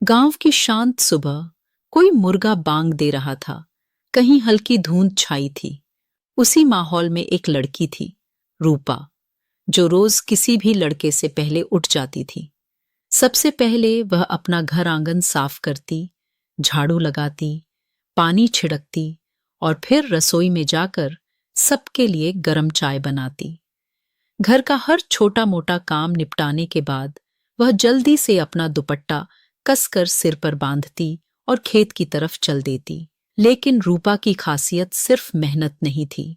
गांव की शांत सुबह कोई मुर्गा बांग दे रहा था। कहीं हल्की धुंध छाई थी। उसी माहौल में एक लड़की थी, रूपा, जो रोज किसी भी लड़के से पहले उठ जाती थी। सबसे पहले वह अपना घर आंगन साफ करती, झाड़ू लगाती, पानी छिड़कती और फिर रसोई में जाकर सबके लिए गरम चाय बनाती। घर का हर छोटा मोटा काम निपटाने के बाद वह जल्दी से अपना दुपट्टा कसकर सिर पर बांधती और खेत की तरफ चल देती। लेकिन रूपा की खासियत सिर्फ मेहनत नहीं थी।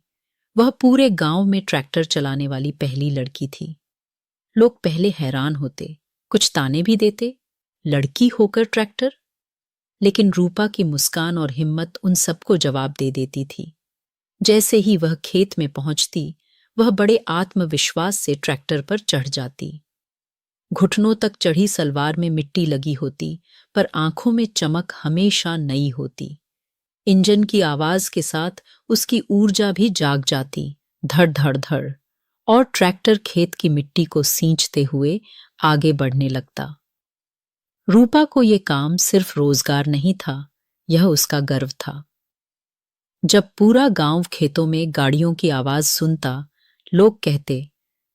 वह पूरे गांव में ट्रैक्टर चलाने वाली पहली लड़की थी। लोग पहले हैरान होते, कुछ ताने भी देते, लड़की होकर ट्रैक्टर। लेकिन रूपा की मुस्कान और हिम्मत उन सबको जवाब दे देती थी। जैसे ही वह खेत में पहुंचती, वह बड़े आत्मविश्वास से ट्रैक्टर पर चढ़ जाती। घुटनों तक चढ़ी सलवार में मिट्टी लगी होती, पर आंखों में चमक हमेशा नई होती। इंजन की आवाज के साथ उसकी ऊर्जा भी जाग जाती, धड़ धड़ धड़, और ट्रैक्टर खेत की मिट्टी को सींचते हुए आगे बढ़ने लगता। रूपा को ये काम सिर्फ रोजगार नहीं था, यह उसका गर्व था। जब पूरा गांव खेतों में गाड़ियों की आवाज सुनता, लोग कहते,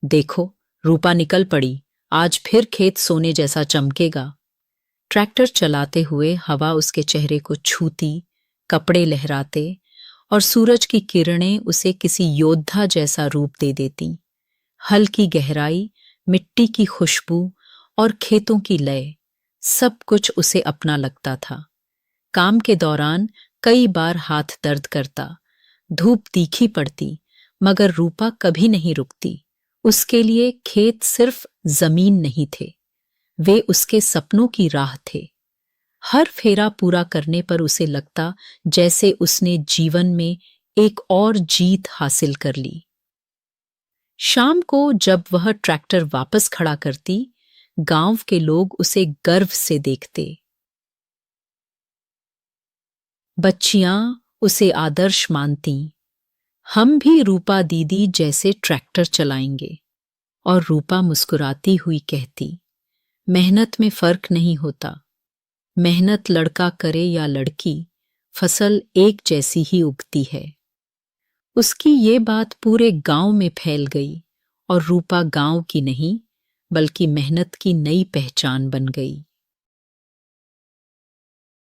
देखो, रूपा निकल पड़ी, आज फिर खेत सोने जैसा चमकेगा। ट्रैक्टर चलाते हुए हवा उसके चेहरे को छूती, कपड़े लहराते और सूरज की किरणें उसे किसी योद्धा जैसा रूप दे देती। हल की गहराई, मिट्टी की खुशबू और खेतों की लय, सब कुछ उसे अपना लगता था। काम के दौरान कई बार हाथ दर्द करता, धूप तीखी पड़ती, मगर रूपा कभी नहीं रुकती। उसके लिए खेत सिर्फ जमीन नहीं थे, वे उसके सपनों की राह थे। हर फेरा पूरा करने पर उसे लगता जैसे उसने जीवन में एक और जीत हासिल कर ली। शाम को जब वह ट्रैक्टर वापस खड़ा करती, गांव के लोग उसे गर्व से देखते। बच्चियां उसे आदर्श मानती। हम भी रूपा दीदी जैसे ट्रैक्टर चलाएंगे। और रूपा मुस्कुराती हुई कहती, मेहनत में फर्क नहीं होता। मेहनत लड़का करे या लड़की, फसल एक जैसी ही उगती है। उसकी ये बात पूरे गांव में फैल गई और रूपा गांव की नहीं, बल्कि मेहनत की नई पहचान बन गई।